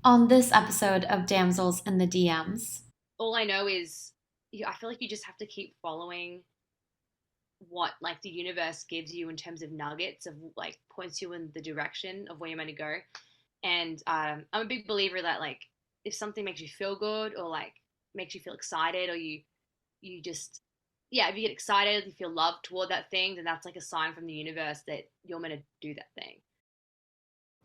On this episode of Damsels in the DMs. All I know is I feel like you just have to keep following what like the universe gives you in terms of nuggets of like points you in the direction of where you're meant to go. And I'm a big believer that like if something makes you feel good or like makes you feel excited or you just if you get excited, you feel love toward that thing, then that's like a sign from the universe that you're meant to do that thing.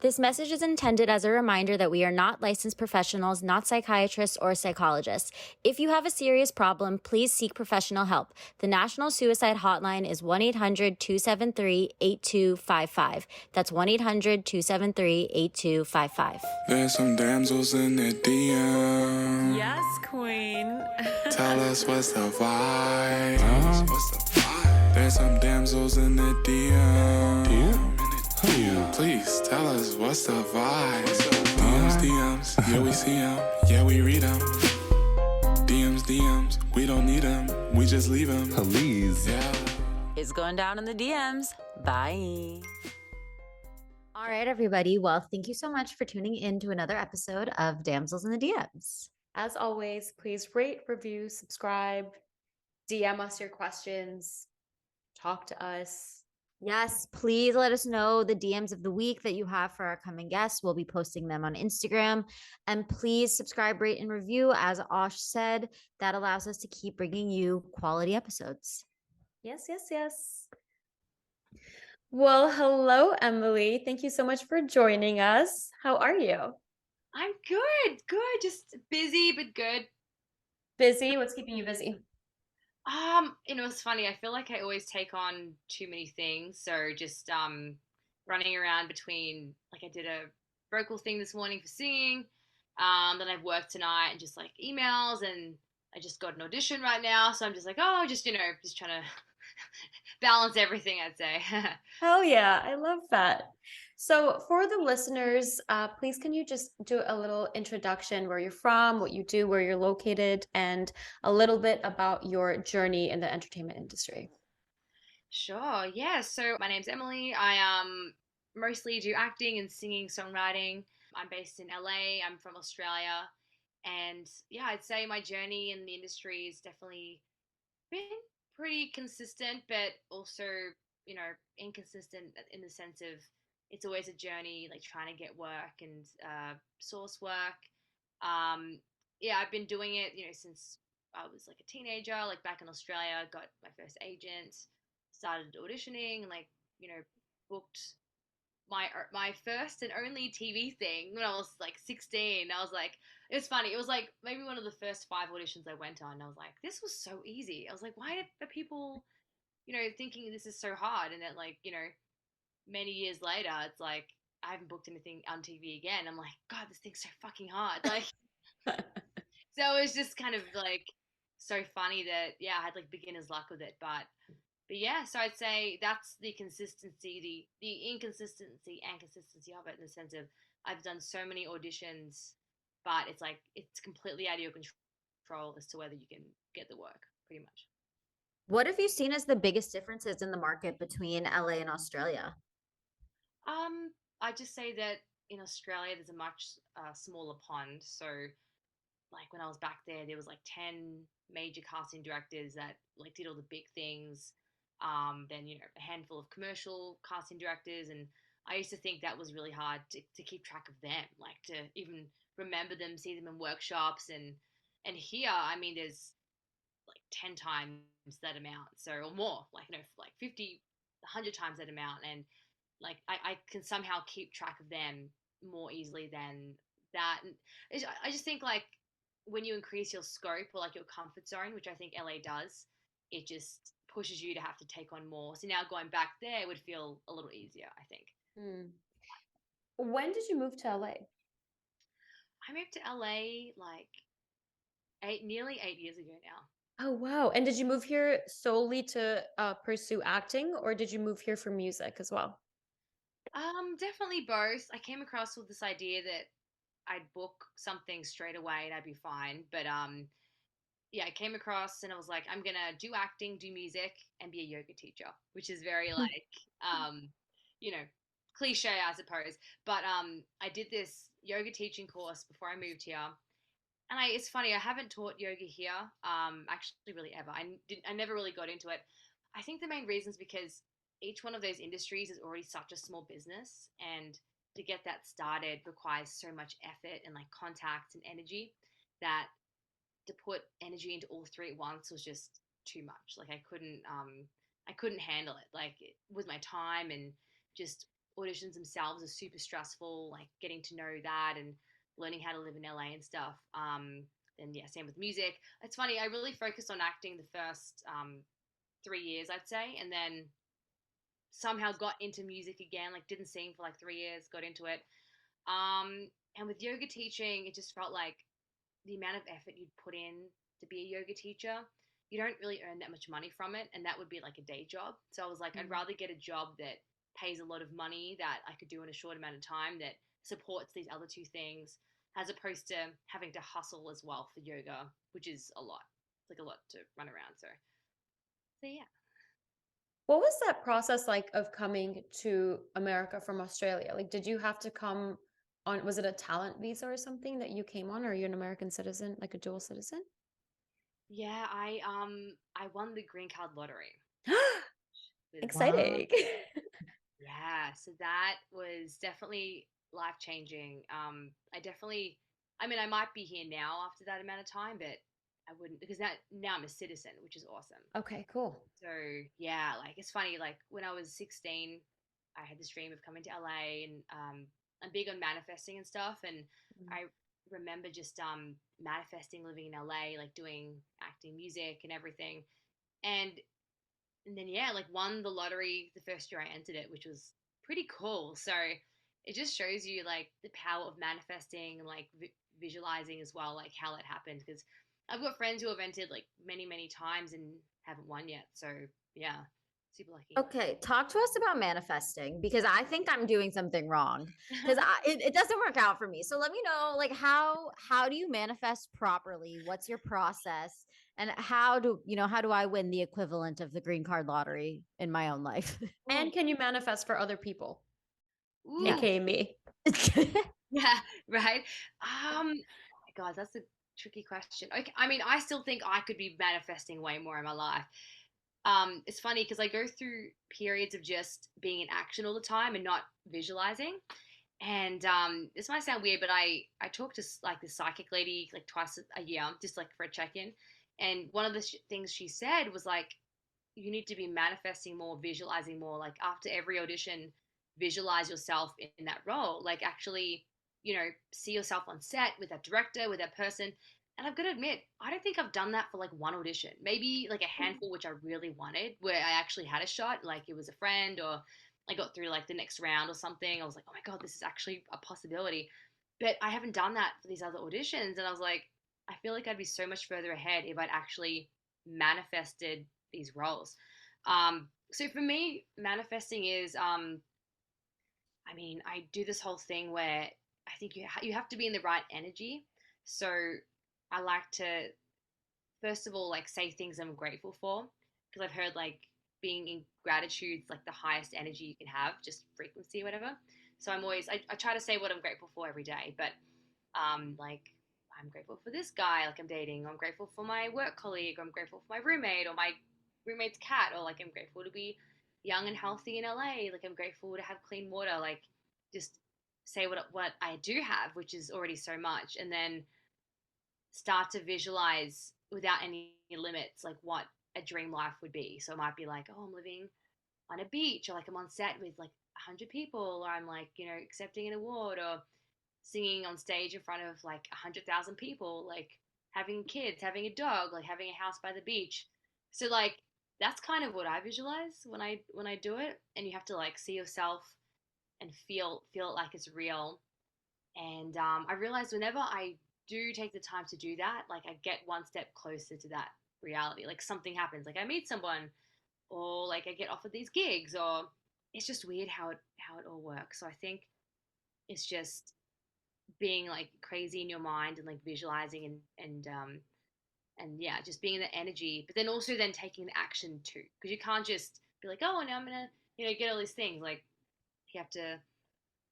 This message is intended as a reminder that we are not licensed professionals, not psychiatrists or psychologists. If you have a serious problem, please seek professional help. The National Suicide Hotline is 1-800-273-8255. That's 1-800-273-8255. There's some damsels in the DM. Yes, queen. Tell us what's the vibe. There's some damsels in the DM. Please tell us what's the vibe. DMs, yeah we see them, yeah we read them. DMs, we don't need them, we just leave them. Please. Yeah. It's going down in the DMs. Bye. All right, everybody. Well, thank you so much for tuning in to another episode of Damsels in the DMs. As always, please rate, review, subscribe, DM us your questions, talk to us. Yes, please let us know the DMs of the week that you have for our coming guests. We'll be posting them on Instagram. And please subscribe, rate, and review. As Osh said, that allows us to keep bringing you quality episodes. Yes, yes, yes. Well, hello, Emily. Thank you so much for joining us. How are you? I'm good, just busy but good. Busy? What's keeping you busy? It's funny. I feel like I always take on too many things. So just running around between like I did a vocal thing this morning for singing. Then I've worked tonight and just like emails and I just got an audition right now. So I'm just like, oh, just trying to balance everything, I'd say. Hell yeah, I love that. So, for the listeners, please can you just do a little introduction where you're from, what you do, where you're located, and a little bit about your journey in the entertainment industry? Sure. Yeah. So my name's Emily. I mostly do acting and singing, songwriting. I'm based in LA. I'm from Australia. And yeah, I'd say my journey in the industry has definitely been pretty consistent, but also, inconsistent in the sense of it's always a journey, like trying to get work and source work. I've been doing it, since I was like a teenager, like back in Australia, got my first agent, started auditioning, and like, booked my first and only TV thing when I was like 16. I was like, it was funny. It was like maybe one of the first 5 auditions I went on. I was like, this was so easy. I was like, why are people, thinking this is so hard? And then like, many years later, it's like I haven't booked anything on TV again. I'm like, God, this thing's so fucking hard. Like, so it was just kind of like so funny that I had like beginner's luck with it, but yeah, so I'd say that's the consistency, the inconsistency and consistency of it in the sense of I've done so many auditions, but it's like it's completely out of your control as to whether you can get the work, pretty much. What have you seen as the biggest differences in the market between LA and Australia? I just say that in Australia there's a much smaller pond, so like when I was back there, there was like 10 major casting directors that like did all the big things. Then a handful of commercial casting directors, and I used to think that was really hard to keep track of them, like to even remember them, see them in workshops, and here, I mean, there's like 10 times that amount, so or more, like like 50, 100 times that amount, and like I can somehow keep track of them more easily than that. And I just think like when you increase your scope or like your comfort zone, which I think LA does, it just pushes you to have to take on more. So now going back there would feel a little easier, I think. Hmm. When did you move to LA? I moved to LA like nearly 8 years ago now. Oh, wow. And did you move here solely to pursue acting, or did you move here for music as well? Definitely both. I came across with this idea that I'd book something straight away and I'd be fine. But I came across and I was like, I'm gonna do acting, do music, and be a yoga teacher, which is very like, you know, cliche, I suppose. But I did this yoga teaching course before I moved here. And it's funny, I haven't taught yoga here, actually really ever. I never really got into it. I think the main reason is because each one of those industries is already such a small business, and to get that started requires so much effort and like contact and energy that to put energy into all three at once was just too much. Like I couldn't handle it. Like with my time, and just auditions themselves are super stressful, like getting to know that and learning how to live in LA and stuff. And yeah, same with music. It's funny, I really focused on acting the first 3 years, I'd say, and then somehow got into music again, like didn't sing for like 3 years, got into it. And with yoga teaching, it just felt like the amount of effort you'd put in to be a yoga teacher, you don't really earn that much money from it, and that would be like a day job. So I was like, I'd rather get a job that pays a lot of money that I could do in a short amount of time that supports these other two things, as opposed to having to hustle as well for yoga, which is a lot. It's like a lot to run around. So yeah. What was that process like of coming to America from Australia? Like, did you have to come on, was it a talent visa or something that you came on, or are you an American citizen, like a dual citizen? Yeah, I won the green card lottery. With, Exciting. yeah, so that was definitely life changing. I mean, I might be here now after that amount of time, but I wouldn't, because now I'm a citizen, which is awesome. Okay, cool. So yeah, like it's funny. Like when I was 16, I had this dream of coming to LA, and I'm big on manifesting and stuff. And I remember just manifesting living in LA, like doing acting, music, and everything. And then yeah, like won the lottery the first year I entered it, which was pretty cool. So it just shows you like the power of manifesting and like visualizing as well, like how that happened. Because I've got friends who have entered like many times and haven't won yet. So yeah, super lucky. Okay, talk to us about manifesting, because I think I'm doing something wrong, because it doesn't work out for me. So let me know, like, how do you manifest properly? What's your process? And how do I win the equivalent of the green card lottery in my own life? And can you manifest for other people, Ooh, aka me? yeah, right. God, that's a tricky question. Okay, I mean, I still think I could be manifesting way more in my life. It's funny because I go through periods of just being in action all the time and not visualizing. And this might sound weird, but I talk to like this psychic lady like twice a year, just like for a check in. And one of the things she said was like, you need to be manifesting more, visualizing more. Like after every audition, visualize yourself in that role. Like actually, see yourself on set with that director, with that person. And I've got to admit, I don't think I've done that for like one audition. Maybe like a handful, which I really wanted, where I actually had a shot, like it was a friend, or I got through like the next round or something. I was like, oh my God, this is actually a possibility. But I haven't done that for these other auditions. And I was like, I feel like I'd be so much further ahead if I'd actually manifested these roles. So for me, manifesting is, I mean, I do this whole thing where I think you have to be in the right energy. So I like to, first of all, like say things I'm grateful for, because I've heard like being in gratitude is like the highest energy you can have, just frequency or whatever. So I try to say what I'm grateful for every day, but like I'm grateful for this guy like I'm dating, or I'm grateful for my work colleague, or I'm grateful for my roommate or my roommate's cat, or like I'm grateful to be young and healthy in LA, like I'm grateful to have clean water, like just say what I do have, which is already so much, and then start to visualize without any limits, like what a dream life would be. So it might be like, oh, I'm living on a beach, or like I'm on set with like 100 people, or I'm like, accepting an award, or singing on stage in front of like 100,000 people, like having kids, having a dog, like having a house by the beach. So like that's kind of what I visualize when I do it. And you have to like see yourself and feel it like it's real. And I realized whenever I do take the time to do that, like I get one step closer to that reality. Like something happens, like I meet someone, or like I get offered these gigs, or it's just weird how it all works. So I think it's just being like crazy in your mind and like visualizing and yeah, just being in the energy, but then also then taking the action too, because you can't just be like, oh, now I'm gonna get all these things. Like you have to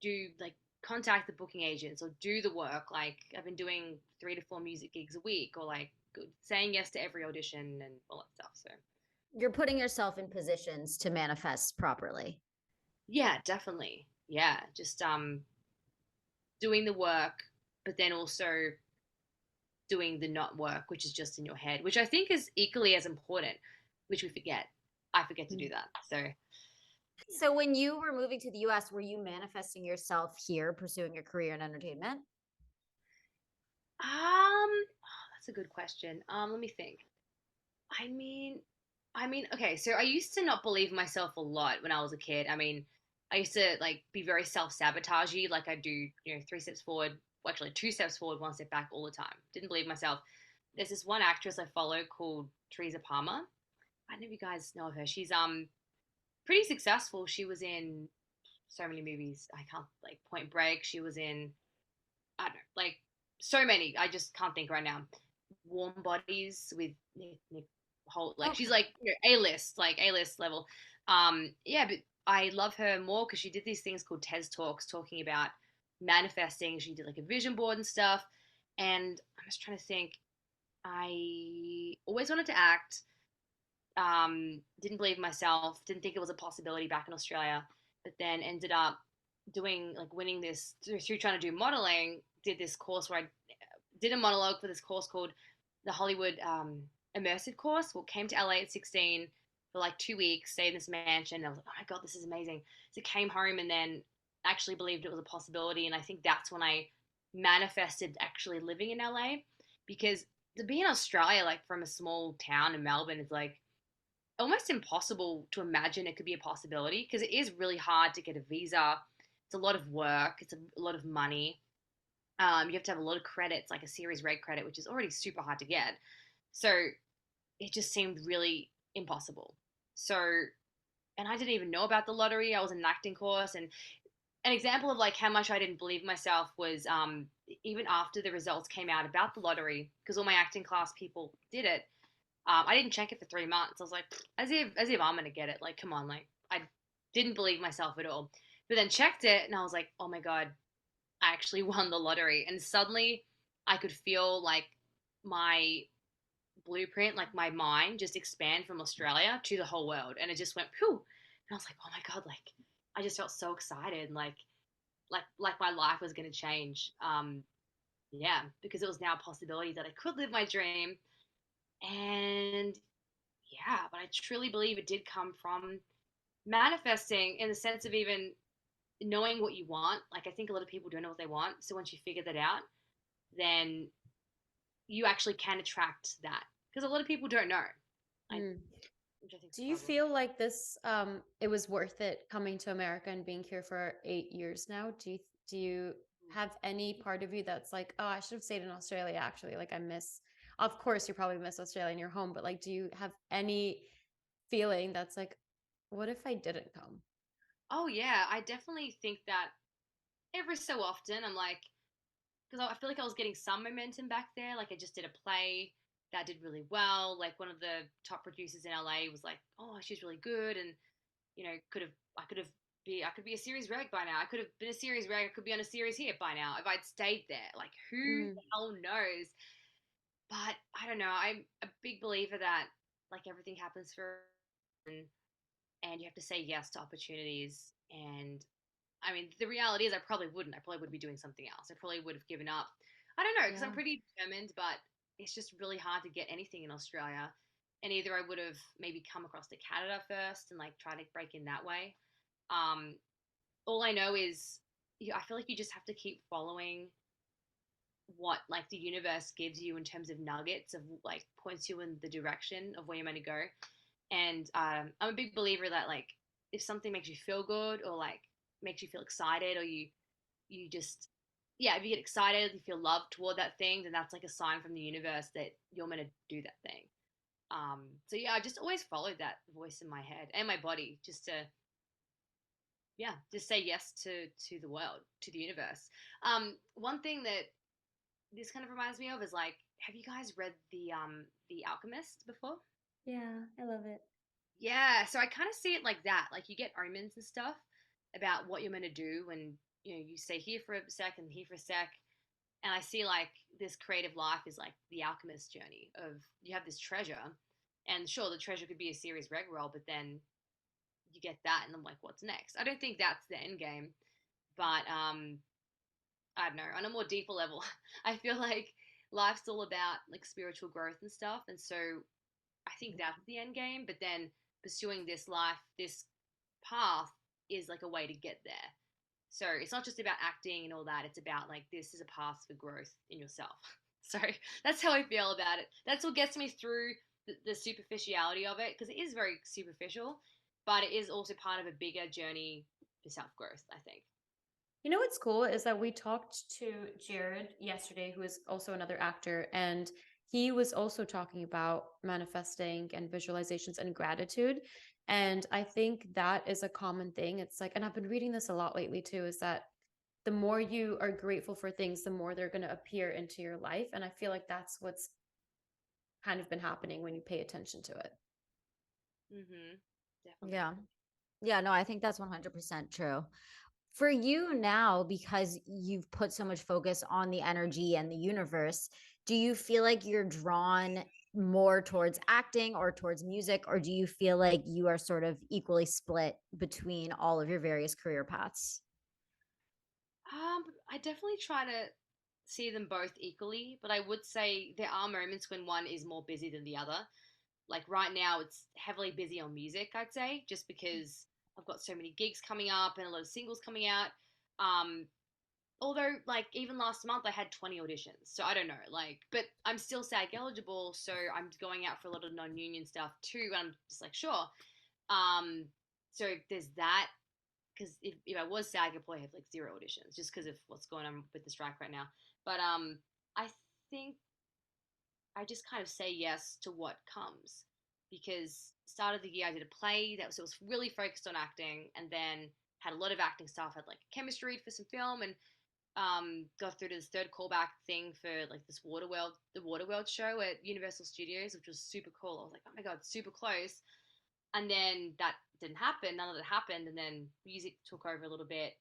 do like contact the booking agents or do the work. Like I've been doing 3 to 4 music gigs a week, or like saying yes to every audition and all that stuff. So You're putting yourself in positions to manifest properly. yeah, definitely. Yeah, just doing the work, but then also doing the not work, which is just in your head, which I think is equally as important, which we forget. I forget to do that. So when you were moving to the US, were you manifesting yourself here pursuing a career in entertainment? That's a good question. Let me think. I mean, okay. So I used to not believe myself a lot when I was a kid. I mean, I used to like be very self-sabotagey. Like I do, 3 steps forward, well, actually 2 steps forward, 1 step back all the time. Didn't believe myself. There's this one actress I follow called Teresa Palmer. I don't know if you guys know of her. She's pretty successful. She was in so many movies. I can't like Point Break. She was in I don't know, like so many. I just can't think right now. Warm Bodies with Nick Holt. Like she's like A-list level. Yeah, but I love her more because she did these things called TED Talks talking about manifesting. She did like a vision board and stuff. And I was trying to think. I always wanted to act. Didn't believe myself. Didn't think it was a possibility back in Australia. But then ended up doing like winning this through trying to do modeling. Did this course where I did a monologue for this course called the Hollywood immersive course. Well, came to LA at 16 for like 2 weeks, stayed in this mansion. And I was like, oh my God, this is amazing. So came home and then actually believed it was a possibility. And I think that's when I manifested actually living in LA, because to be in Australia, like from a small town in Melbourne, is like almost impossible to imagine it could be a possibility, because it is really hard to get a visa. It's a lot of work. It's a lot of money. You have to have a lot of credits, like a series reg credit, which is already super hard to get. So it just seemed really impossible. So, and I didn't even know about the lottery. I was in an acting course, and an example of like how much I didn't believe myself was even after the results came out about the lottery, because all my acting class people did it. I didn't check it for 3 months. I was like, as if I'm gonna get it. Like, come on, like I didn't believe myself at all. But then checked it, and I was like, oh my God, I actually won the lottery. And suddenly I could feel like my blueprint, like my mind just expand from Australia to the whole world. And it just went phew. And I was like, oh my God, like I just felt so excited, and like my life was gonna change. Yeah, because it was now a possibility that I could live my dream. And yeah, but I truly believe it did come from manifesting, in the sense of even knowing what you want. Like I think a lot of people don't know what they want. So once you figure that out, then you actually can attract that, because a lot of people don't know. Mm. Which I think is Do you problem. feel like this it was worth it coming to America and being here for 8 years now? Do you have any part of you that's like, oh, I should have stayed in Australia actually? Like I miss, of course you probably miss Australia and your home, but like do you have any feeling that's like, what if I didn't come? Oh yeah, I definitely think that every so often I'm like, because I feel like I was getting some momentum back there. Like I just did a play that did really well. Like one of the top producers in LA was like, "Oh, she's really good," and I could be a series reg by now. I could have been a series reg. I could be on a series here by now if I'd stayed there. Like who Mm. the hell knows? But I don't know. I'm a big believer that like everything happens for and you have to say yes to opportunities. And I mean, the reality is, I probably wouldn't. I probably would be doing something else. I probably would have given up. I don't know, because I'm Yeah. pretty determined, but it's just really hard to get anything in Australia. And either I would have maybe come across to Canada first and like try to break in that way. Um, all I know is, I feel like you just have to keep following what like the universe gives you in terms of nuggets of like points you in the direction of where you're meant to go. And I'm a big believer that like if something makes you feel good, or like makes you feel excited, or you just yeah, if you get excited, you feel love toward that thing, then that's like a sign from the universe that you're meant to do that thing. So yeah, I just always followed that voice in my head and my body, just to yeah, just say yes to the world, to the universe. One thing that this kind of reminds me of is like, have you guys read the Alchemist before? Yeah, I love it. Yeah, so I kind of see it like that. Like you get omens and stuff about what you're meant to do, and you stay here for a sec and here for a sec. And I see like this creative life is like the alchemist journey of you have this treasure, and sure, the treasure could be a series reg roll, but then you get that, and I'm like, what's next? I don't think that's the end game, but I don't know. On a more deeper level, I feel like life's all about like spiritual growth and stuff, and so I think that's the end game. But then pursuing this life, this path is like a way to get there. So it's not just about acting and all that. It's about like this is a path for growth in yourself. So that's how I feel about it. That's what gets me through the superficiality of it, because it is very superficial, but it is also part of a bigger journey for self growth, I think. You know what's cool is that we talked to Jared yesterday, who is also another actor, and he was also talking about manifesting and visualizations and gratitude. And I think that is a common thing. It's like, and I've been reading this a lot lately too, is that the more you are grateful for things, the more they're going to appear into your life. And I feel like that's what's kind of been happening when you pay attention to it. Definitely. Yeah. Yeah, no, I think that's 100% true. For you now, because you've put so much focus on the energy and the universe, do you feel like you're drawn more towards acting or towards music, or do you feel like you are sort of equally split between all of your various career paths? I definitely try to see them both equally, but I would say there are moments when one is more busy than the other. Like right now, it's heavily busy on music, I'd say, just because I've got so many gigs coming up and a lot of singles coming out. Um, Although, like, even last month I had 20 auditions, so I don't know, like, but I'm still SAG eligible, so I'm going out for a lot of non-union stuff too, and I'm just like, sure. Um, so there's that, because if I was SAG, I'd probably have like zero auditions just because of what's going on with the strike right now. But I think I just kind of say yes to what comes, because start of the year I did a play that was really focused on acting, and then had a lot of acting stuff, had like chemistry for some film, and got through to this third callback thing for like this Waterworld, the Waterworld show at Universal Studios, which was super cool. I was like, oh my god, super close. And then that didn't happen. None of it happened, and then music took over a little bit.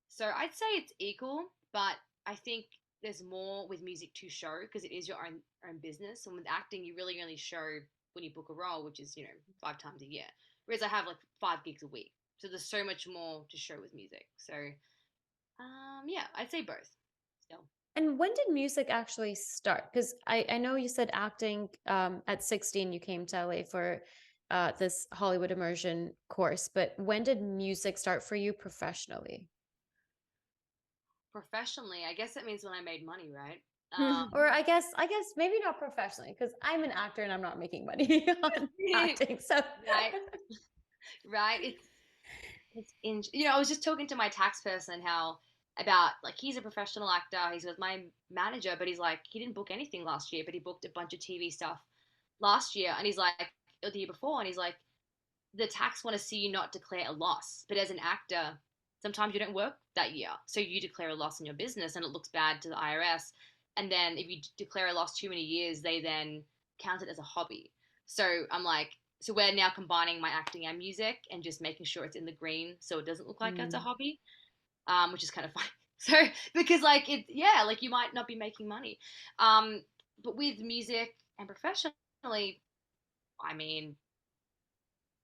So I'd say it's equal, but I think there's more with music to show because it is your own business. And with acting, you really only show when you book a role, which is 5 times a year. Whereas I have like 5 gigs a week, so there's so much more to show with music. So yeah, I'd say both still. And when did music actually start? Because I know you said acting at 16, you came to LA for this Hollywood immersion course, but when did music start for you professionally? Professionally, I guess that means when I made money, right? Or I guess maybe not professionally, because I'm an actor and I'm not making money on acting. So Right, right. It's in. I was just talking to my tax person how about like he's a professional actor. He's with my manager, but he's like he didn't book anything last year, but he booked a bunch of TV stuff last year, and he's like or the year before, and he's like the tax want to see you not declare a loss, but as an actor, sometimes you don't work that year, so you declare a loss in your business, and it looks bad to the IRS. And then if you declare a loss too many years, they then count it as a hobby. So I'm like, so we're now combining my acting and music and just making sure it's in the green so it doesn't look like it's a Mm. hobby, which is kind of funny. So because like it, yeah, like you might not be making money, um, but with music and professionally, I mean,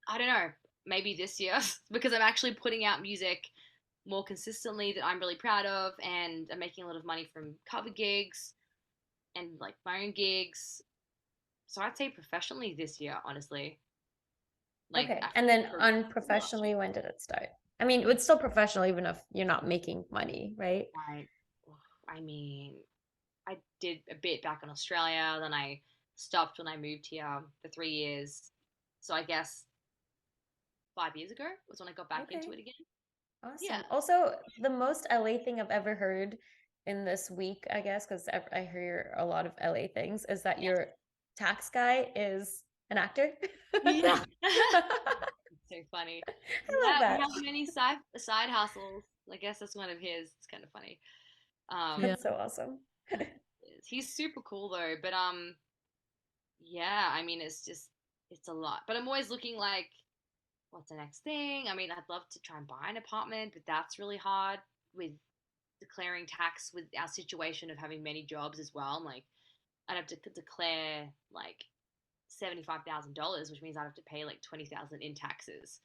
I don't know, maybe this year because I'm actually putting out music more consistently that I'm really proud of, and I'm making a lot of money from cover gigs and like my own gigs. So I'd say professionally this year, honestly. Like Okay. And actually then for last year. unprofessionally, when did it start? I mean, it's still professional even if you're not making money, right? Right. I mean, I did a bit back in Australia, then I stopped when I moved here for 3 years. So I guess 5 years ago was when I got back into Okay. it again. Yeah. Awesome. Also, the most LA thing I've ever heard in this week, I guess, because I hear a lot of LA things, is that Yes. your tax guy is an actor. Yeah. I It's so funny. love Yeah, we that. have many side hustles. I guess that's one of his. It's kind of funny. Yeah. That's so awesome. He's super cool though, but yeah, I mean, it's a lot. But I'm always looking like, what's the next thing? I mean, I'd love to try and buy an apartment, but that's really hard with declaring tax with our situation of having many jobs as well. I'm like, I'd have to declare like $75,000, which means I'd have to pay like 20,000 in taxes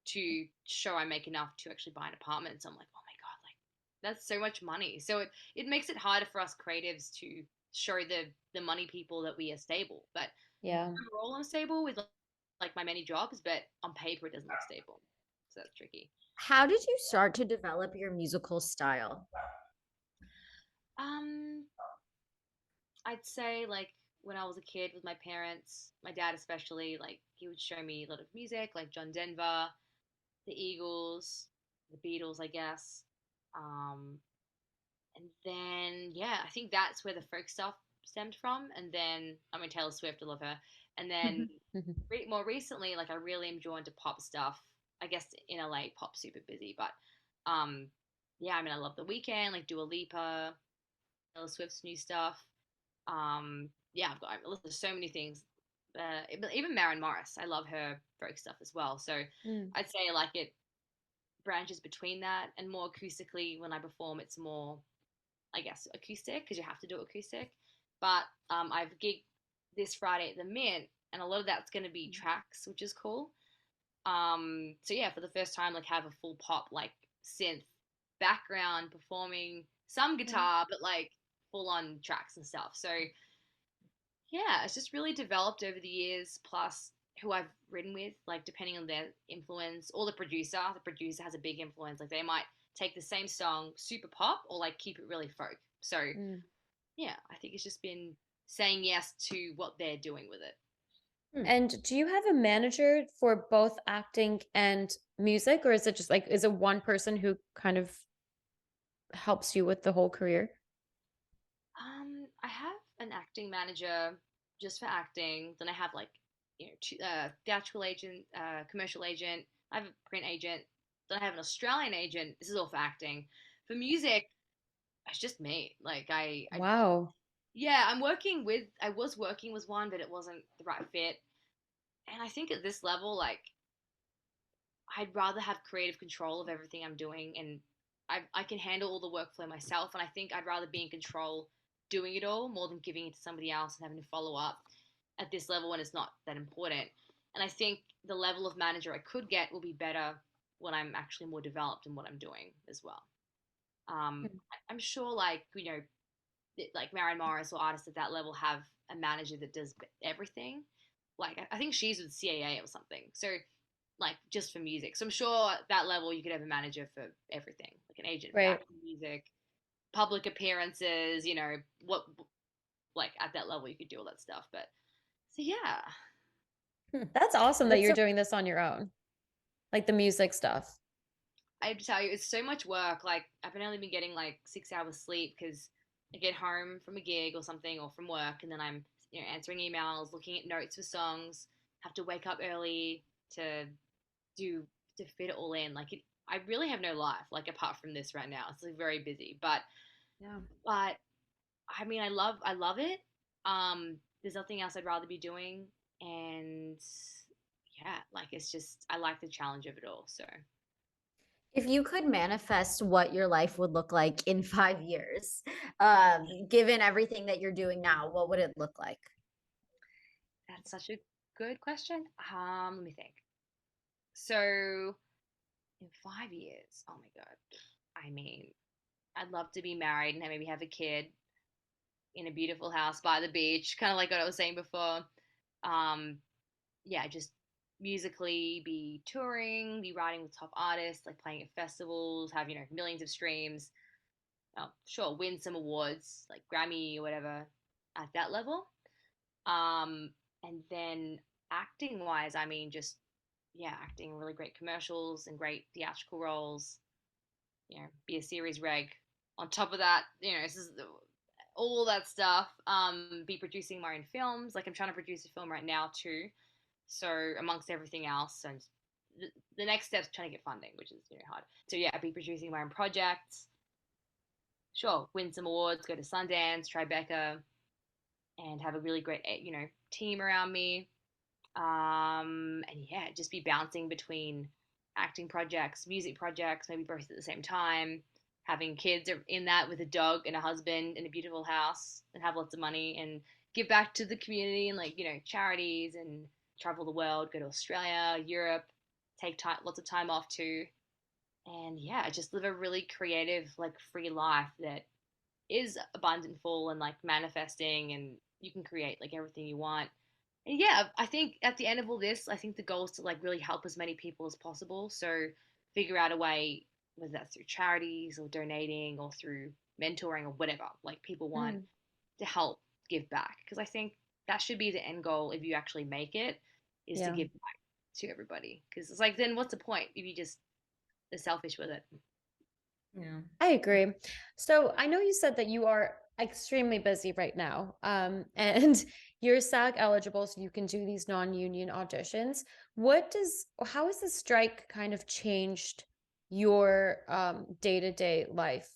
to show I make enough to actually buy an apartment. So I'm like, oh my god, like that's so much money. So it makes it harder for us creatives to show the money people that we are stable. But Yeah. overall, I'm stable with like my many jobs, but on paper it doesn't look stable. So that's tricky. How did you start to develop your musical style? Um, I'd say like when I was a kid with my parents, my dad especially, like he would show me a lot of music, like John Denver, the Eagles, the Beatles, I guess. Um, and then yeah, I think that's where the folk stuff stemmed from. And then I mean Taylor Swift, I love her. And then more recently, like I really am drawn to pop stuff. I guess in LA, pop's super busy, but um, yeah, I mean I love The Weeknd, like Dua Lipa, Taylor Swift's new stuff. Yeah, I listen to so many things. Even Maren Morris, I love her folk stuff as well. So Mm. I'd say like it branches between that and more acoustically. When I perform, it's more, I guess, acoustic because you have to do acoustic. But I've gigged this Friday at the Mint, and a lot of that's going to be tracks, which is cool. So yeah, for the first time, like have a full pop like synth background performing some guitar, but like full on tracks and stuff. So yeah, it's just really developed over the years. Plus, who I've written with, like depending on their influence, or the producer has a big influence. Like they might take the same song super pop, or like keep it really folk. So Mm. yeah, I think it's just been saying yes to what they're doing with it. And do you have a manager for both acting and music, or is it just like, is it one person who kind of helps you with the whole career? I have an acting manager just for acting. Then I have like theatrical agent, commercial agent. I have a print agent. Then I have an Australian agent. This is all for acting. For music, it's just me. Like Wow. yeah, I was working with one, but it wasn't the right fit. And I think at this level, like I'd rather have creative control of everything I'm doing, and I can handle all the workflow myself. And I think I'd rather be in control doing it all more than giving it to somebody else and having to follow up at this level when it's not that important. And I think the level of manager I could get will be better when I'm actually more developed in what I'm doing as well. I'm sure, like like Maren Morris or artists at that level have a manager that does everything. Like I think she's with CAA or something. So like just for music. So I'm sure at that level you could have a manager for everything, like an agent for Right. acting, music, public appearances. What like at that level you could do all that stuff. But so yeah, That's awesome that That's you're so doing this on your own, like the music stuff. I have to tell you, it's so much work. Like I've only been getting like 6 hours sleep because I get home from a gig or something or from work, and then I'm answering emails, looking at notes for songs. Have to wake up early to do to fit it all in. Like I really have no life like apart from this right now. It's like very busy, Yeah. but I mean, I love it. There's nothing else I'd rather be doing, and yeah, like it's just I like the challenge of it all. So if you could manifest what your life would look like in 5 years, given everything that you're doing now, what would it look like? that's such a good question. Let me think. So in 5 years, oh my god. I mean, I'd love to be married and maybe have a kid in a beautiful house by the beach, kind of like what I was saying before. Um, yeah, just musically be touring, be writing with top artists, like playing at festivals, have millions of streams. Sure, win some awards like Grammy or whatever at that level. And then acting wise, I mean, just yeah, acting really great commercials and great theatrical roles. Be a series reg. On top of that, this is all that stuff. Be producing my own films. Like I'm trying to produce a film right now too. So amongst everything else, and the next step's trying to get funding, which is hard. So yeah, be producing my own projects. Sure, win some awards, go to Sundance, Tribeca, and have a really great team around me. And yeah, just be bouncing between acting projects, music projects, maybe both at the same time. having kids in that with a dog and a husband and a beautiful house and have lots of money and give back to the community and like, charities and travel the world, go to Australia, Europe, take time, lots of time off too. And yeah, just live a really creative, like free life that is abundant, full, and like manifesting, and you can create like everything you want. And yeah, I think at the end of all this, I think the goal is to like really help as many people as possible. So figure out a way, whether that's through charities or donating or through mentoring or whatever, like people want Mm, to help give back. Because I think that should be the end goal if you actually make it, is to yeah. give back to everybody. Because it's like, then what's the point if you just are selfish with it? Yeah. I agree. So I know you said that you are extremely busy right now, and you're SAG eligible, so you can do these non-union auditions. How has the strike kind of changed your day-to-day life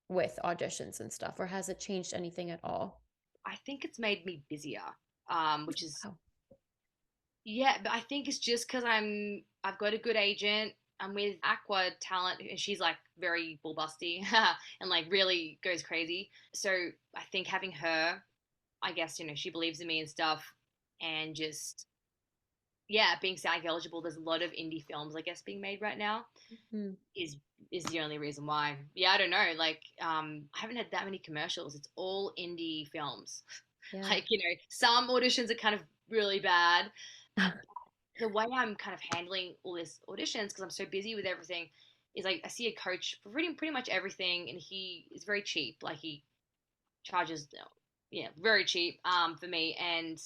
with auditions and stuff, or has it changed anything at all? I think it's made me busier, which is, Wow. yeah, but I think it's just because I've got a good agent. I'm with Aqua Talent, and she's like very bull busty and like really goes crazy. So I think having her, I guess, she believes in me and stuff, and just, yeah, being SAG eligible. There's a lot of indie films, I guess, being made right now. Mm, Is the only reason why. Yeah, I don't know. Like, I haven't had that many commercials. It's all indie films. yeah. Like, some auditions are kind of really bad. The way I'm kind of handling all this auditions, because I'm so busy with everything, is like I see a coach for pretty much everything, and he is very cheap. Like he charges, yeah, very cheap for me. And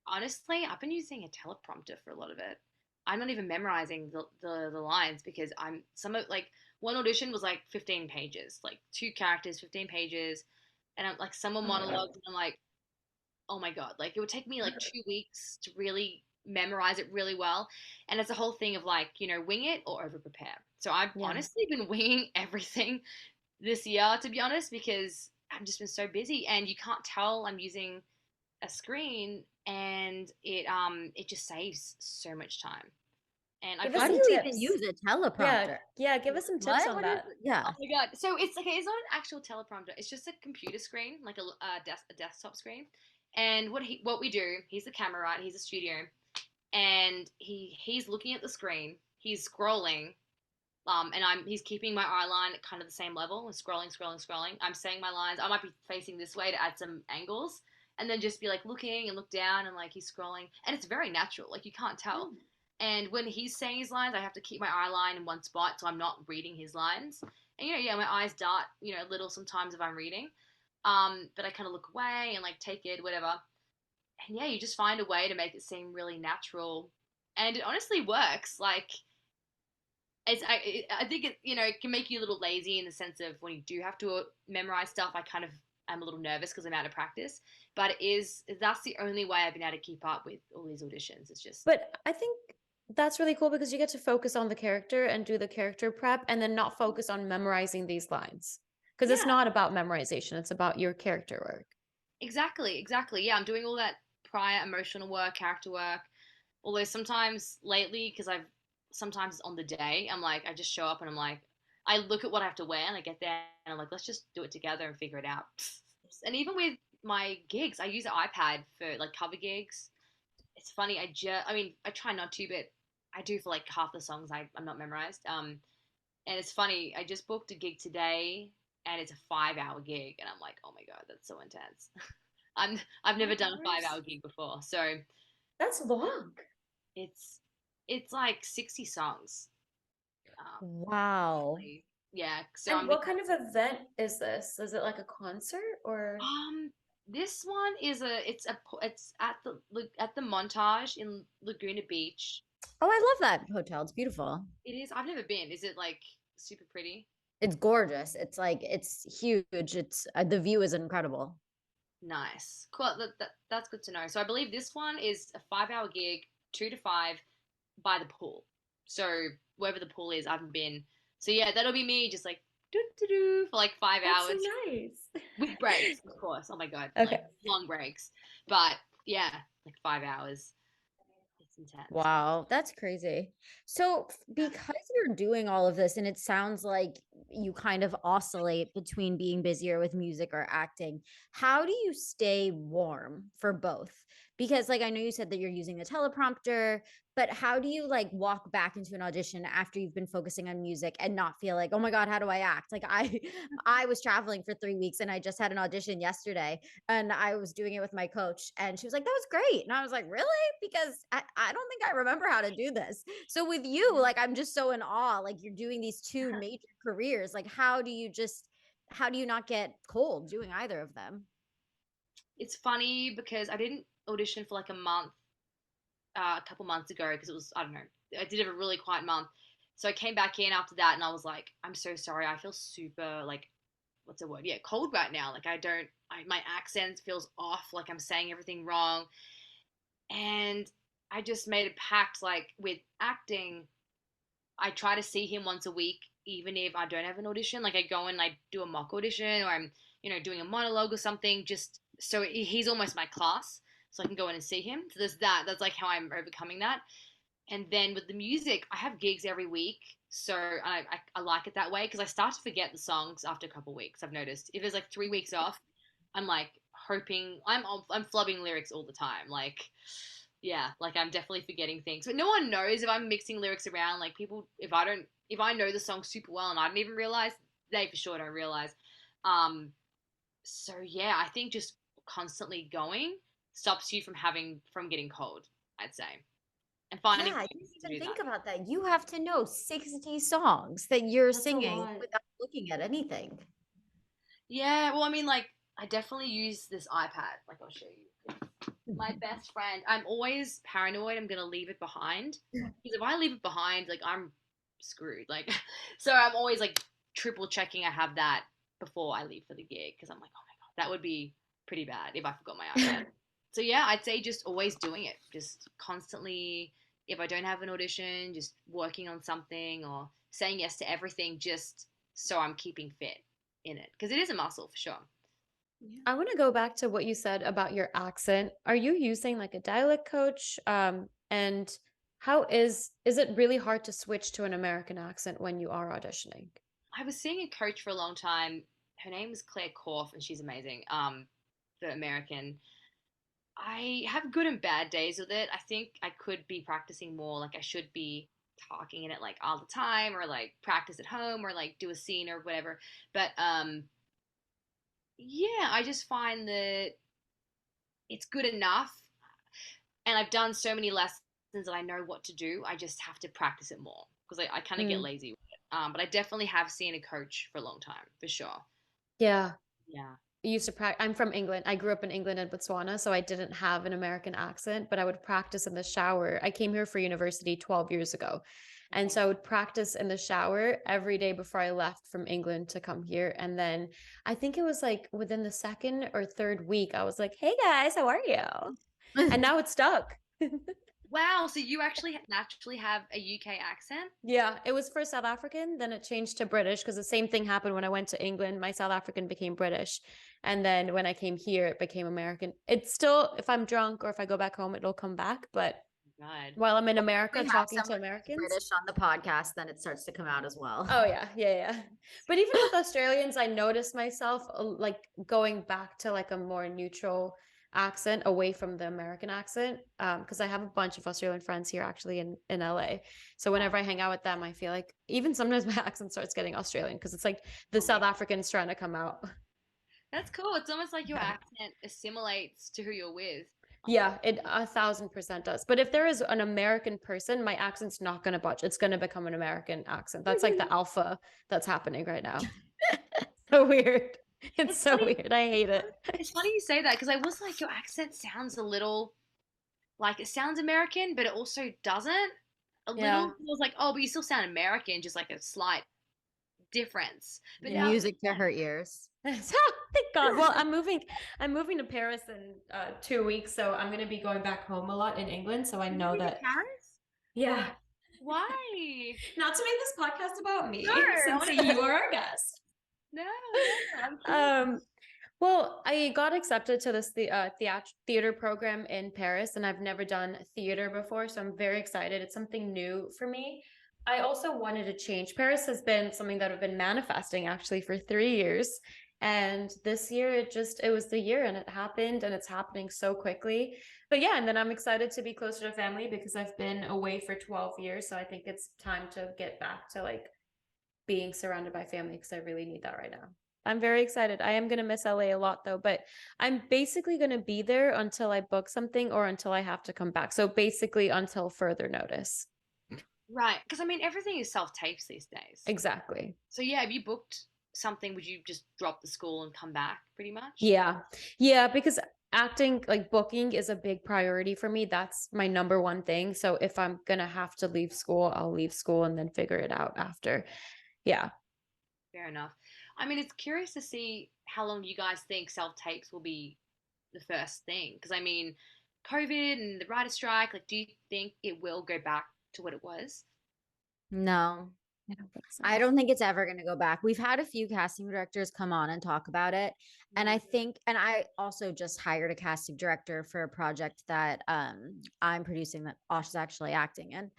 honestly, I've been using a teleprompter for a lot of it. I'm not even memorizing the lines, because I'm some of like one audition was like 15 pages, like two characters, 15 pages, and I'm like someone monologues, and I'm like, oh my god, like it would take me like 2 weeks to really memorize it really well. And it's a whole thing of like, wing it or over prepare. So I've Yeah. honestly been winging everything this year, to be honest, because I've just been so busy, and you can't tell I'm using a screen, and it just saves so much time. And I Give feel us How like, do some you even tips. use a Yeah, teleprompter? yeah, give us some tips on What is that. yeah. oh my god, so it's okay, it's not an actual teleprompter, it's just a computer screen, like a desktop screen. And what we do, he's the camera, right? He's a studio, and he's looking at the screen, he's scrolling, and he's keeping my eye line at kind of the same level, and scrolling. I'm saying my lines. I might be facing this way to add some angles, and then just be like looking and look down, and like he's scrolling, and it's very natural. Like you can't tell. And when he's saying his lines, I have to keep my eye line in one spot, so I'm not reading his lines. And yeah, my eyes dart, a little sometimes if I'm reading, but I kind of look away and like take it, whatever. And yeah, you just find a way to make it seem really natural, and it honestly works. Like I think it can make you a little lazy in the sense of when you do have to memorize stuff. I kind of am a little nervous because I'm out of practice, but that's the only way I've been able to keep up with all these auditions. It's just, But I think that's really cool because you get to focus on the character and do the character prep and then not focus on memorizing these lines. Because it's yeah, not about memorization, it's about your character work. exactly. Yeah, I'm doing all that prior emotional work, character work. Although sometimes lately, because sometimes on the day, I'm like, I just show up and I'm like, I look at what I have to wear and I get there and I'm like, let's just do it together and figure it out. And even with my gigs, I use an iPad for like cover gigs. It's funny, I mean, I try not to, but I do for like half the songs I'm not memorized. And it's funny, I just booked a gig today, and it's a 5-hour gig, and I'm like, oh my god, that's so intense. I've never done a 5-hour gig before, so That's long. it's it's like 60 songs. Wow. Yeah, so And what kind of event is this? Is it like a concert or? um this one is it's at the Montage in Laguna Beach. Oh, I love that hotel. It's beautiful. It is. I've never been. Is it like super pretty? It's gorgeous. It's like it's huge. It's the view is incredible. Nice. Cool. That's good to know. So I believe this one is a 5-hour gig, 2 to 5, by the pool. So wherever the pool is, I haven't been. So yeah, that'll be me just like do do do for like 5 hours That's so nice. with breaks, of course. Oh my god, Okay. like long breaks. But yeah, like 5 hours. intense. Wow, that's crazy. So, because you're doing all of this, and it sounds like you kind of oscillate between being busier with music or acting, how do you stay warm for both? Because, like, I know you said that you're using the teleprompter, but how do you like walk back into an audition after you've been focusing on music and not feel like, oh my God, how do I act? Like, I was traveling for 3 weeks and I just had an audition yesterday and I was doing it with my coach and she was like, that was great. And I was like, really? Because I don't think I remember how to do this. So with you, like, I'm just so in awe. Like, you're doing these two major careers. Like, how do you not get cold doing either of them? It's funny because I didn't audition for like a month, a couple months ago because it was, I don't know, I did have a really quiet month. So I came back in after that and I was like, I'm so sorry. I feel super like, what's the word? Yeah, cold right now. Like my accent feels off. Like I'm saying everything wrong. And I just made a pact like with acting, I try to see him once a week, even if I don't have an audition. Like I go and I do a mock audition, or I'm, doing a monologue or something. Just so he's almost my class, so I can go in and see him. So there's that. That's like how I'm overcoming that. And then with the music, I have gigs every week, so I like it that way because I start to forget the songs after a couple of weeks. I've noticed if there's like 3 weeks off, I'm like hoping I'm flubbing lyrics all the time. Like yeah, like I'm definitely forgetting things. But no one knows if I'm mixing lyrics around. Like people, if I know the song super well and I don't even realize, they for sure don't realize. Um, so yeah, I think just constantly going stops you from getting cold, I'd say, and finding Yeah, I ways didn't to even do that. think about that. You have to know 60 songs that you're That's a singing lot. without looking at anything. Yeah, well, I mean, like I definitely use this iPad. Like I'll show you. My best friend. I'm always paranoid I'm gonna leave it behind because if I leave it behind, like I'm screwed. Like, so I'm always like triple checking I have that before I leave for the gig because I'm like, oh my god, that would be pretty bad if I forgot my iPad. So yeah, I'd say just always doing it, just constantly. If I don't have an audition, just working on something or saying yes to everything, just so I'm keeping fit in it because it is a muscle for sure. I want to go back to what you said about your accent. Are you using like a dialect coach? And how is it really hard to switch to an American accent when you are auditioning? I was seeing a coach for a long time. Her name is Claire Korf, and she's amazing. The American. I have good and bad days with it. I think I could be practicing more. Like I should be talking in it like all the time, or like practice at home, or like do a scene or whatever. But yeah, I just find that it's good enough, and I've done so many lessons that I know what to do. I just have to practice it more because I kind of get Mm, lazy with it. But I definitely have seen a coach for a long time for sure. yeah. Yeah. I used to practice. I'm from England. I grew up in England and Botswana, so I didn't have an American accent, but I would practice in the shower. I came here for university 12 years ago. And so I would practice in the shower every day before I left from England to come here. And then I think it was like within the second or third week, I was like, hey guys, how are you? And now it's stuck. Wow, so you actually naturally have a UK accent? Yeah, it was first South African, then it changed to British because the same thing happened when I went to England. My South African became British. And then when I came here, it became American. It's still, if I'm drunk or if I go back home, it'll come back. But God. while I'm in America We have talking to someone who's Americans, British on the podcast, then it starts to come out as well. oh yeah. But even with Australians, I noticed myself like going back to like a more neutral accent away from the American accent. Because I have a bunch of Australian friends here actually in LA. So whenever I hang out with them, I feel like even sometimes my accent starts getting Australian because it's like the Oh my South Africans trying to come out. That's cool. It's almost like your accent assimilates to who you're with. Yeah, it 1,000% does. But if there is an American person, my accent's not going to budge. It's going to become an American accent. That's like the alpha that's happening right now. So weird. It's so funny. weird. I hate it. It's funny you say that because I was like, your accent sounds a little like it sounds American, but it also doesn't. A little. Yeah. I was like, oh, but you still sound American, just like a slight difference. But now, Music to her ears. So, thank God. Well, I'm moving to Paris in 2 weeks, so I'm gonna be going back home a lot in England. So I know that. Paris? Yeah. Why? Not to make this podcast about me, No, I since wanna- you are our guest. No, I'm curious. Well, I got accepted to this theater program in Paris, and I've never done theater before, so I'm very excited. It's something new for me. I also wanted to change. Paris has been something that I've been manifesting actually for 3 years. And this year it was the year and it happened and it's happening so quickly. But yeah, and then I'm excited to be closer to family because I've been away for 12 years. So I think it's time to get back to like being surrounded by family because I really need that right now. I'm very excited. I am going to miss LA a lot though, but I'm basically going to be there until I book something or until I have to come back. So basically until further notice. Right. Because I mean, everything is self tapes these days. Exactly. So yeah, have you booked something? Would you just drop the school and come back pretty much? Yeah. Yeah, because acting like booking is a big priority for me. That's my number one thing. So if I'm going to have to leave school, I'll leave school and then figure it out after. Yeah. Fair enough. I mean, it's curious to see how long you guys think self tapes will be the first thing. Because I mean, COVID and the writer strike, like, do you think it will go back to what it was? No, I don't think so. I don't think it's ever going to go back. We've had a few casting directors come on and talk about it. And I think, and I also just hired a casting director for a project that I'm producing that Osh is actually acting in.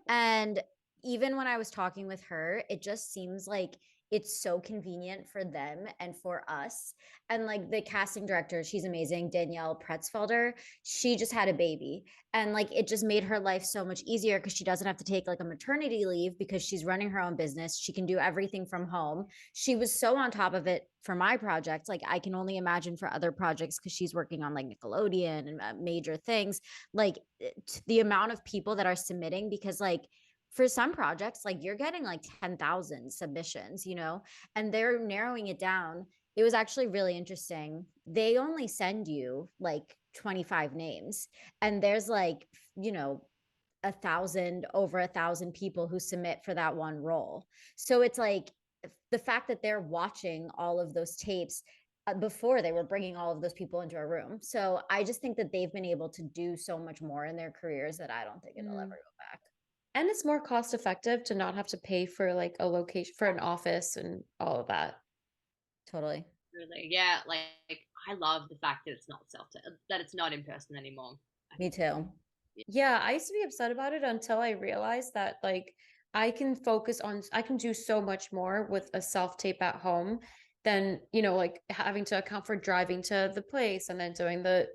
And even when I was talking with her, it just seems like it's so convenient for them and for us. And like the casting director, she's amazing, Danielle Pretzfelder. She just had a baby. And like it just made her life so much easier because she doesn't have to take like a maternity leave because she's running her own business. She can do everything from home. She was so on top of it for my project. Like I can only imagine for other projects because she's working on like Nickelodeon and major things. Like the amount of people that are submitting, because like for some projects, like you're getting like 10,000 submissions, and they're narrowing it down. It was actually really interesting. They only send you like 25 names, and there's like, 1,000 people who submit for that one role. So it's like the fact that they're watching all of those tapes before they were bringing all of those people into a room. So I just think that they've been able to do so much more in their careers that I don't think it'll ever go back. And it's more cost effective to not have to pay for like a location for an office and all of that. Totally. Really, yeah. Like I love the fact that it's not that it's not in person anymore. Me too. Yeah, I used to be upset about it until I realized that like I can do so much more with a self tape at home than, like having to account for driving to the place and then doing the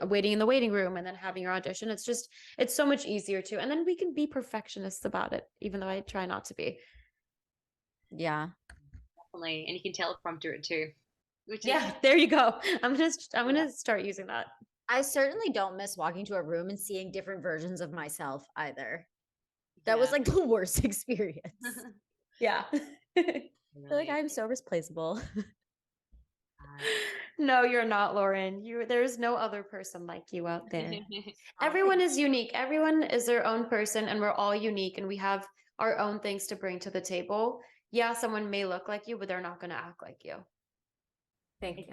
waiting in the waiting room and then having your audition. It's so much easier too. And then we can be perfectionists about it, even though I try not to be. Yeah. Definitely, and you can teleprompter it too. Which Yeah, there you go. I'm gonna start using that. I certainly don't miss walking to a room and seeing different versions of myself either. That was like the worst experience. Yeah. Like I'm so replaceable. No, you're not, Lauren. There's no other person like you out there. Everyone is unique. Everyone is their own person, and we're all unique, and we have our own things to bring to the table. Yeah, someone may look like you, but they're not going to act like you. Thank you.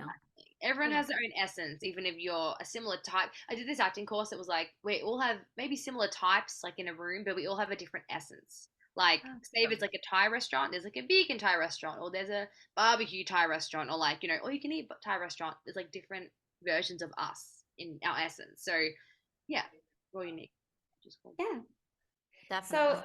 Everyone has their own essence, even if you're a similar type. I did this acting course. It was like we all have maybe similar types, like in a room, but we all have a different essence. Like, say if it's like a Thai restaurant, there's like a vegan Thai restaurant, or there's a barbecue Thai restaurant, or like, all you can eat Thai restaurant. There's like different versions of us in our essence. So, yeah, we're all unique. Just cool. Yeah. Definitely.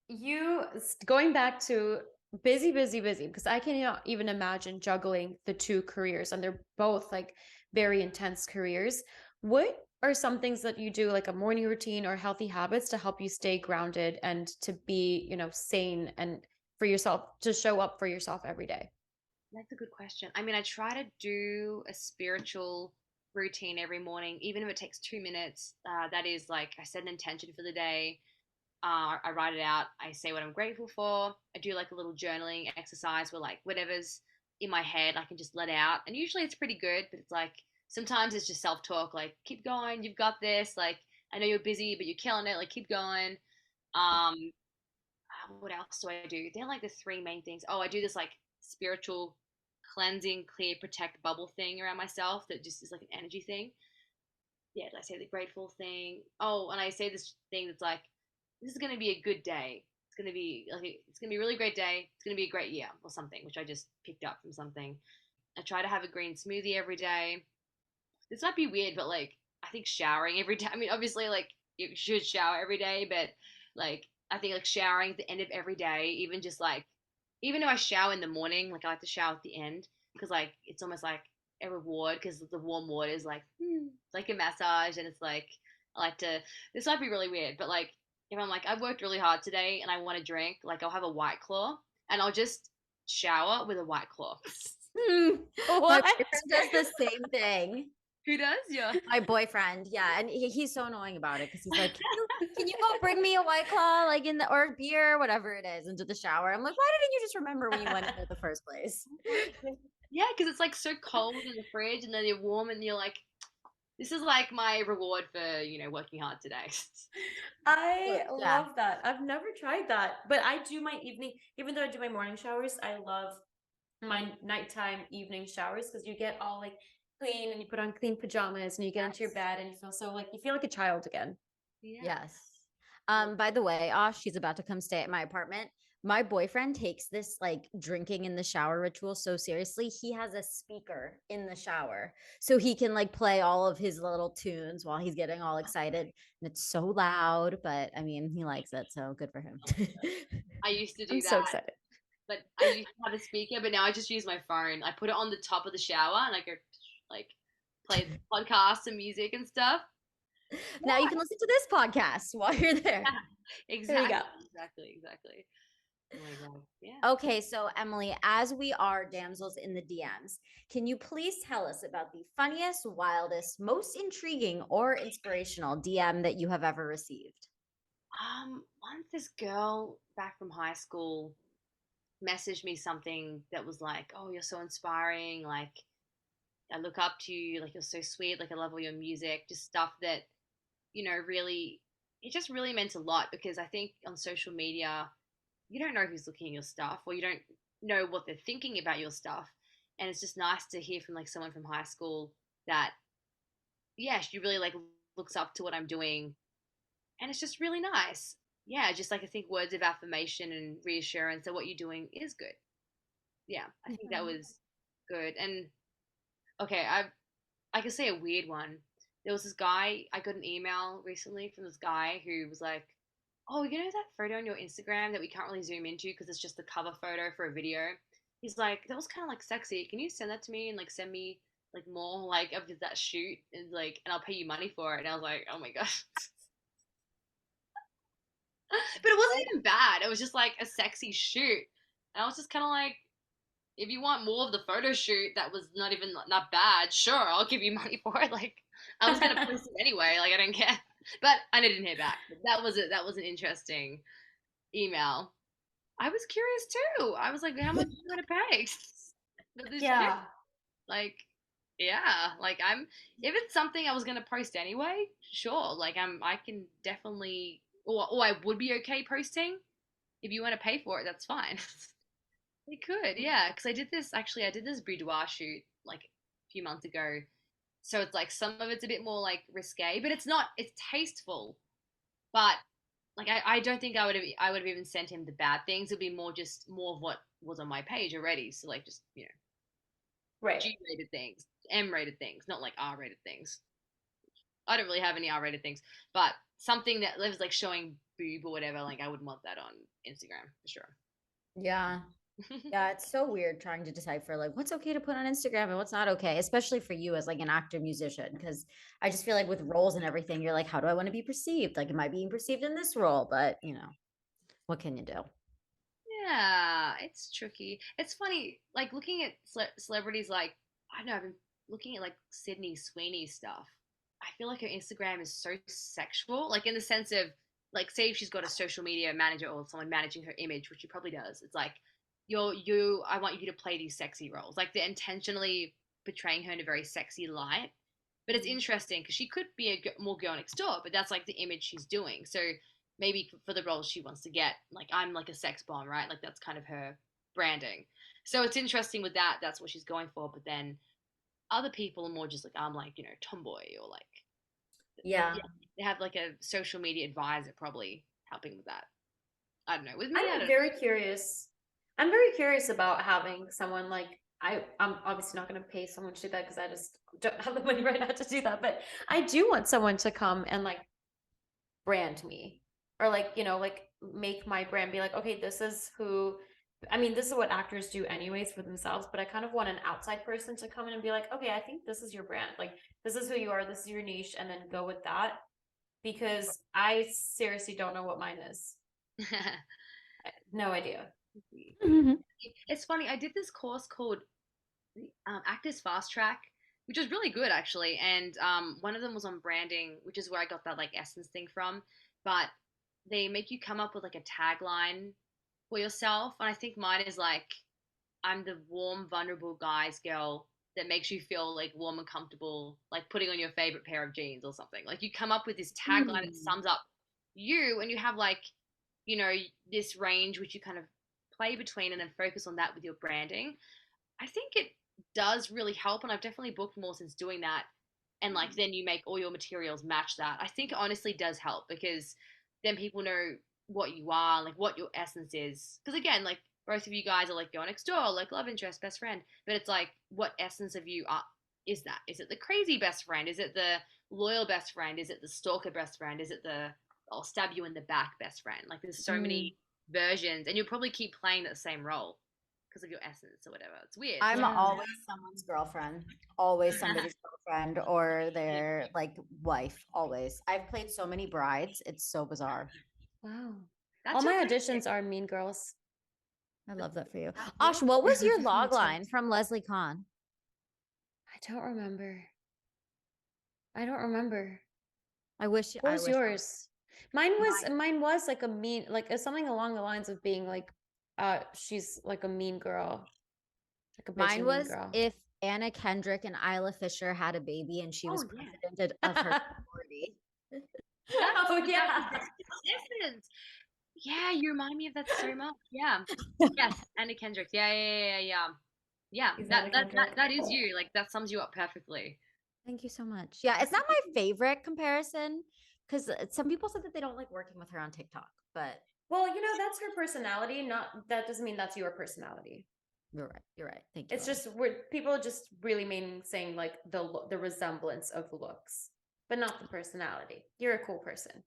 So, going back to busy, because I cannot even imagine juggling the two careers, and they're both like very intense careers. What are some things that you do, like a morning routine or healthy habits, to help you stay grounded and to be, sane and for yourself, to show up for yourself every day? That's a good question. I mean, I try to do a spiritual routine every morning, even if it takes 2 minutes. That is like I set an intention for the day. I write it out. I say what I'm grateful for. I do like a little journaling exercise where like whatever's in my head, I can just let out. And usually it's pretty good, but it's like sometimes it's just self talk, like keep going, you've got this. Like I know you're busy, but you're killing it. Like keep going. What else do I do? They're like the three main things. Oh, I do this like spiritual cleansing, clear, protect bubble thing around myself that just is like an energy thing. Yeah, did I say the grateful thing? Oh, and I say this thing that's like, this is going to be a good day. It's going to be like it's going to be a really great day. It's going to be a great year or something, which I just picked up from something. I try to have a green smoothie every day. This might be weird, but like I think showering every day. I mean, obviously, like you should shower every day, but like I think like showering at the end of every day, even just like even though I shower in the morning, like I like to shower at the end because like it's almost like a reward because the warm water is like it's like a massage, and it's like I like to. This might be really weird, but like if I'm like I've worked really hard today and I want to drink, like I'll have a White Claw and I'll just shower with a White Claw. My What? boyfriend does the same thing. Who does? Yeah. My boyfriend, yeah, and he's so annoying about it because he's like, can you go bring me a White Claw, like in the or beer, whatever it is, into the shower? I'm like, why didn't you just remember when you went in there the first place? Yeah, because it's like so cold in the fridge, and then you're warm, and you're like, this is like my reward for working hard today. I Yeah. love that. I've never tried that, but I do my evening, even though I do my morning showers, I love my nighttime evening showers because you get all like clean and you put on clean pajamas and you get into your bed and you feel so like you feel like a child again. Yeah. Yes. By the way, she's about to come stay at my apartment. My boyfriend takes this like drinking in the shower ritual so seriously. He has a speaker in the shower so he can like play all of his little tunes while he's getting all excited. And it's so loud, but I mean, he likes it, so good for him. I used to do I'm that, so excited. but I used to have a speaker, but now I just use my phone. I put it on the top of the shower, and I go like play podcasts and music and stuff. Now you can listen to this podcast while you're there. Exactly. go. Exactly. Oh my god. Yeah. Okay, so Emily, as we are damsels in the DMs, can you please tell us about the funniest, wildest, most intriguing, or inspirational DM that you have ever received? Once this girl back from high school messaged me something that was like, "Oh, you're so inspiring. Like, I look up to you. Like, you're so sweet. Like, I love all your music. Just stuff that, really, it just really meant a lot because I think on social media, you don't know who's looking at your stuff or you don't know what they're thinking about your stuff. And it's just nice to hear from like someone from high school that, yeah, she really like looks up to what I'm doing. And it's just really nice. Yeah, just like I think words of affirmation and reassurance that what you're doing is good. Yeah, I think that was good. And okay, I could say a weird one. There was this guy, I got an email recently from this guy who was like, "Oh, that photo on your Instagram that we can't really zoom into because it's just the cover photo for a video?" He's like, "That was kind of like sexy. Can you send that to me and like send me like more like of that shoot and I'll pay you money for it?" And I was like, "Oh my gosh." But it wasn't even bad. It was just like a sexy shoot. And I was just kind of like, if you want more of the photo shoot that was not even not bad, sure, I'll give you money for it. Like I was gonna post it anyway. Like I don't care. But I didn't hear back. But that was it. That was an interesting email. I was curious too. I was like, how much are you gonna pay for this shoot? Yeah. Like, yeah. Like if it's something I was gonna post anyway, sure. Like I can definitely or I would be okay posting. If you want to pay for it, that's fine. We could, yeah. Because I did this boudoir shoot like a few months ago. So it's like some of it's a bit more like risque, but it's tasteful. But like I don't think I would have even sent him the bad things. It'd be more of what was on my page already. So like just, Right. G-rated things, M-rated things, not like R-rated things. I don't really have any R-rated things, but something that lives like showing boob or whatever, like I would want that on Instagram for sure. Yeah. Yeah, it's so weird trying to decipher like what's okay to put on Instagram and what's not okay, especially for you as like an actor musician. Because I just feel like with roles and everything, you're like, how do I want to be perceived? Like, am I being perceived in this role? But what can you do? Yeah, it's tricky. It's funny, like looking at celebrities like, I don't know, I've been looking at like Sydney Sweeney stuff. I feel like her Instagram is so sexual, like in the sense of, like, say if she's got a social media manager or someone managing her image, which she probably does, it's like, I want you to play these sexy roles. Like they're intentionally portraying her in a very sexy light. But it's interesting because she could be more girl next door, but that's like the image she's doing. So maybe for the roles she wants to get, like I'm like a sex bomb, right? Like that's kind of her branding. So it's interesting with that. That's what she's going for. But then other people are more just like I'm like tomboy or like Yeah. they have like a social media advisor probably helping with that. I don't know. With me, I I'm don't very curious. I'm very curious about having someone like I'm obviously not going to pay someone to do that because I just don't have the money right now to do that. But I do want someone to come and like brand me, or like, you know, like make my brand, be like, okay, this is who, I mean, this is what actors do anyways for themselves, but I kind of want an outside person to come in and be like, okay, I think this is your brand. Like, this is who you are, this is your niche, and then go with that. Because I seriously don't know what mine is. No idea. It's funny. I did this course called Actors Fast Track, which was really good actually. And one of them was on branding, which is where I got that like essence thing from. But they make you come up with like a tagline for yourself, and I think mine is like, "I'm the warm, vulnerable guy's girl that makes you feel like warm and comfortable, like putting on your favorite pair of jeans or something." Like you come up with this tagline that sums up you, and you have like, you know, this range which you kind of play between, and then focus on that with your branding. I think it does really help, and I've definitely booked more since doing that. And like then you make all your materials match that. I think it honestly does help because then people know what you are, like what your essence is. Because again, like both of you guys are like girl next door, like love interest, best friend, but it's like what essence of you are is that? Is it the crazy best friend? Is it the loyal best friend? Is it the stalker best friend? Is it the I'll stab you in the back best friend? Like there's so many versions, and you'll probably keep playing that same role because of your essence or whatever. It's weird. I'm Yeah. always someone's girlfriend, always somebody's girlfriend or their like wife, always. I've played so many brides. It's so bizarre. Wow. That's All my your auditions are Mean Girls. I love that for you. That's Osh, cool. what was your Me log too. line from Leslie Kahn? I don't remember. I don't remember. I wish What I was wish I- yours? Mine was like a mean, like something along the lines of being like, she's like a mean girl, like a bitchy Mine mean was girl. if Anna Kendrick and Isla Fisher had a baby and she was Oh, yeah. president of her sorority. Oh That yeah. essence. Yeah, you remind me of that so much. Yeah. Yes, Anna Kendrick. Yeah. Yeah, He's that Anna that that Kendrick. that is you. Like that sums you up perfectly. Thank you so much. Yeah, it's not my favorite comparison because some people said that they don't like working with her on TikTok, but Well, you know, that's her personality. Not that doesn't mean that's your personality. you're right. You're right. Thank you. It's just people just really mean saying like the resemblance of the looks, but not the personality. You're a cool person.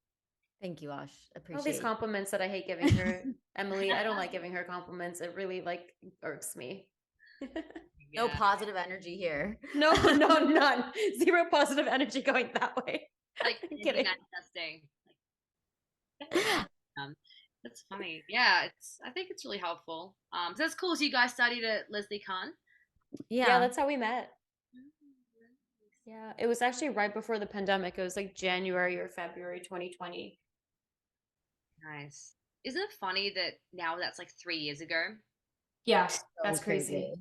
Thank you, Osh. All Appreciate these it. compliments that I hate giving her, Emily. I don't like giving her compliments. It really like irks me. No Yeah. positive energy here. No, none. Zero positive energy going that way. Like I'm energy kidding. manifesting. Um, that's funny. Yeah, I think it's really helpful. So that's cool. So you guys studied at Leslie Kahn. Yeah, that's how we met. Yeah, it was actually right before the pandemic. It was like January or February 2020. Nice. Isn't it funny that now that's like 3 years ago? Yeah, So that's crazy.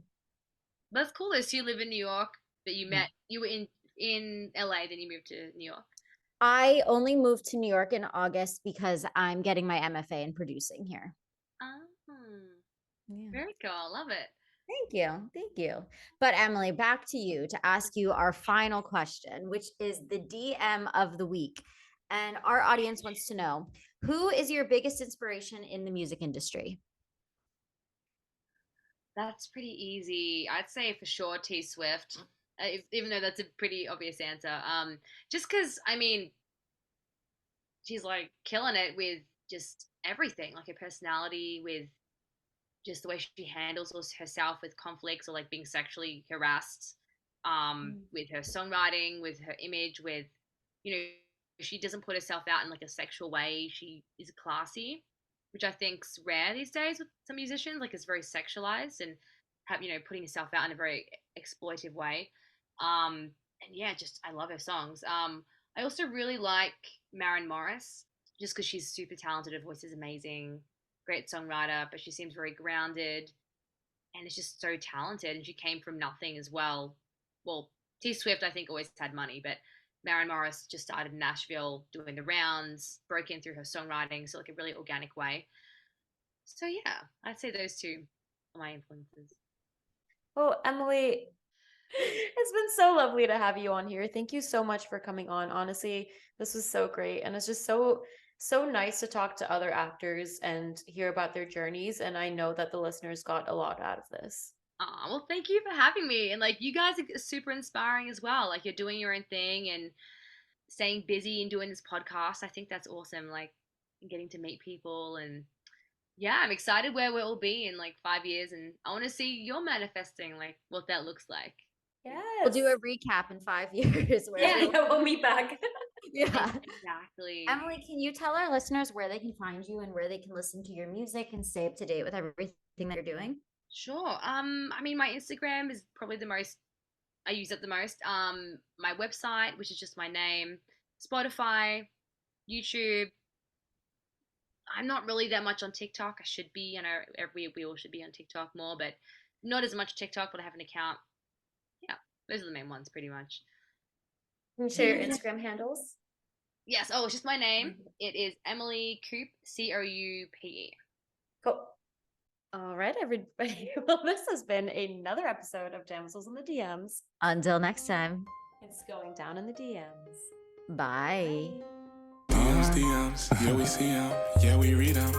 That's cool though. So you live in New York, but you met you were in LA, then you moved to New York. I only moved to New York in August because I'm getting my MFA in producing here. Oh, Yeah. very cool. Love it. Thank you. Thank you. But Emily, back to you to ask you our final question, which is the DM of the week. And our audience wants to know, who is your biggest inspiration in the music industry? That's pretty easy. I'd say for sure T Swift, even though that's a pretty obvious answer. Just because I mean, she's like killing it with just everything, like her personality, with just the way she handles herself with conflicts or like being sexually harassed. With her songwriting, with her image, with you know, she doesn't put herself out in like a sexual way. She is classy, which I think's rare these days with some musicians. Like it's very sexualized and have putting herself out in a very exploitive way. And yeah, just I love her songs. I also really like Maren Morris just because she's super talented. Her voice is amazing, great songwriter, but she seems very grounded and is just so talented. And she came from nothing as well. Well, T Swift I think always had money, but Maren Morris just started in Nashville doing the rounds, broke in through her songwriting, so like a really organic way. So yeah, I'd say those two are my influences. Well, Emily, it's been so lovely to have you on here. Thank you so much for coming on. Honestly, this was so great. And it's just so nice to talk to other actors and hear about their journeys. And I know that the listeners got a lot out of this. Well, thank you for having me. And like, you guys are super inspiring as well. Like, you're doing your own thing and staying busy and doing this podcast. I think that's awesome. Like, getting to meet people and yeah, I'm excited where we'll be in like 5 years, and I want to see your manifesting, like what that looks like. Yes. We'll do a recap in 5 years. Where Yeah, yeah, we'll meet back. yeah. Exactly. Emily, can you tell our listeners where they can find you and where they can listen to your music and stay up to date with everything that you're doing? Sure. I mean, my Instagram is probably the most I use it the most. My website, which is just my name, Spotify, YouTube. I'm not really that much on TikTok. I should be, and we all should be on TikTok more, but not as much TikTok. But I have an account. Yeah, those are the main ones, pretty much. Can you share your Instagram handles? Yes. Oh, it's just my name. It is Emily Coupe, Coupe. Cool. All right, everybody. Well, this has been another episode of Damsels in the DMs. Until next time. It's going down in the DMs. Bye. DMs, yeah, we see them, yeah, we read them.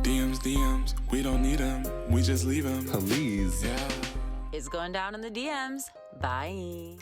DMs, we don't need them, we just leave them. Please. Yeah. It's going down in the DMs. Bye.